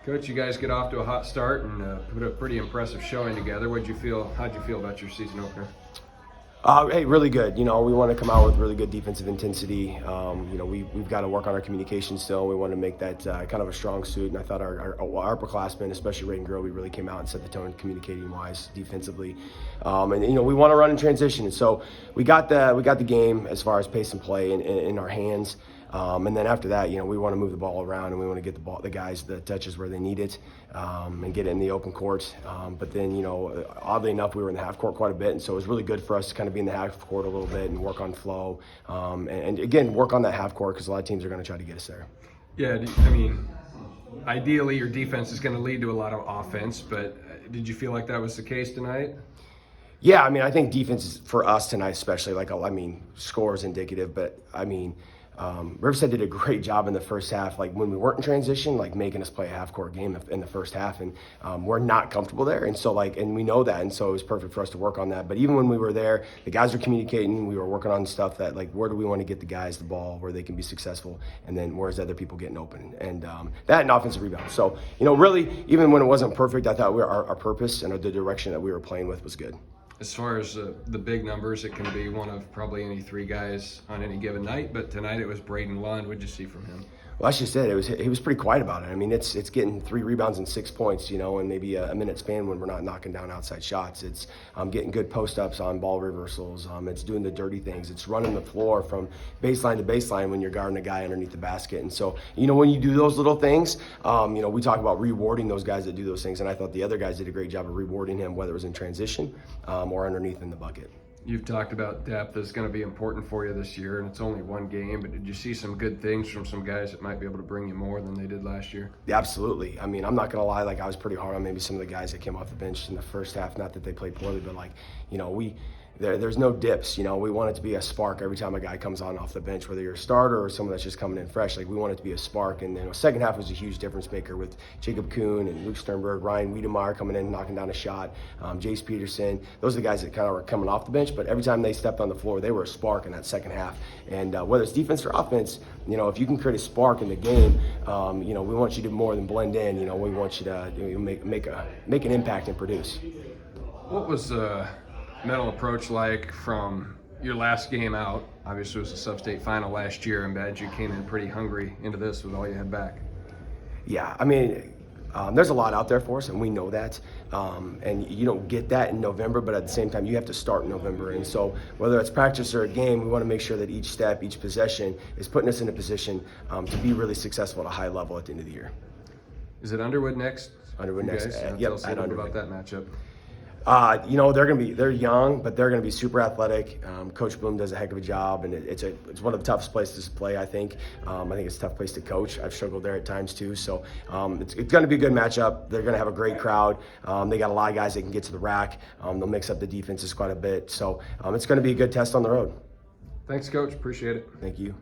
Coach, you guys get off to a hot start and put a pretty impressive showing together. How'd you feel about your season opener? Hey, really good. We want to come out with really good defensive intensity. We've got to work on our communication still. We want to make that kind of a strong suit. And I thought our upperclassmen, especially Braden Lund, we really came out and set the tone communicating-wise defensively. We want to run in transition. And so we got the game as far as pace and play in our hands. And then after that, we want to move the ball around and we want to get the guys the touches where they need it and get it in the open court. But then, oddly enough, we were in the half court quite a bit, and so it was really good for us to kind of be in the half court a little bit and work on flow. And again, work on that half court because a lot of teams are going to try to get us there. Yeah, ideally your defense is going to lead to a lot of offense, but did you feel like that was the case tonight? Yeah, I think defense for us tonight, especially, score is indicative, but Riverside did a great job in the first half, when we weren't in transition, making us play a half-court game in the first half, and we're not comfortable there, and so and we know that, and so it was perfect for us to work on that. But even when we were there, the guys were communicating, we were working on stuff that, where do we want to get the guys the ball where they can be successful, and then where's other people getting open, and that and offensive rebound. So, really, even when it wasn't perfect, I thought our purpose and the direction that we were playing with was good. As far as the big numbers, it can be one of probably any three guys on any given night, but tonight it was Braden Lund. What did you see from him? Well, I just said he was pretty quiet about it. It's getting 3 rebounds and 6 points, and maybe a minute span when we're not knocking down outside shots. It's getting good post-ups on ball reversals. It's doing the dirty things. It's running the floor from baseline to baseline when you're guarding a guy underneath the basket. And so, when you do those little things, we talk about rewarding those guys that do those things, and I thought the other guys did a great job of rewarding him, whether it was in transition or underneath in the bucket. You've talked about depth is going to be important for you this year, and it's only one game, but did you see some good things from some guys that might be able to bring you more than they did last year? Yeah, absolutely. I'm not going to lie, I was pretty hard on maybe some of the guys that came off the bench in the first half, not that they played poorly, but there's no dips. We want it to be a spark every time a guy comes on off the bench, whether you're a starter or someone that's just coming in fresh. We want it to be a spark. And then the second half was a huge difference maker with Jacob Kuhn and Luke Sternberg, Ryan Wiedemeyer coming in and knocking down a shot, Jace Peterson. Those are the guys that kind of were coming off the bench, but every time they stepped on the floor, they were a spark in that second half. And whether it's defense or offense, if you can create a spark in the game, we want you to more than blend in. We want you to make an impact and produce. What was mental approach like from your last game out? Obviously it was a sub-state final last year, and bad you came in pretty hungry into this with all you had back. Yeah, there's a lot out there for us, and we know that, and you don't get that in November, but at the same time you have to start in November. And so whether it's practice or a game, we want to make sure that each step, each possession is putting us in a position to be really successful at a high level at the end of the year. Is it Underwood next? Underwood next. Yep, tell us a little bit about that matchup. They're young, but they're gonna be super athletic. Coach Bloom does a heck of a job, and it's one of the toughest places to play. I think it's a tough place to coach. I've struggled there at times too. So it's gonna be a good matchup. They're gonna have a great crowd. They got a lot of guys that can get to the rack. They'll mix up the defenses quite a bit. So it's gonna be a good test on the road. Thanks, Coach. Appreciate it. Thank you.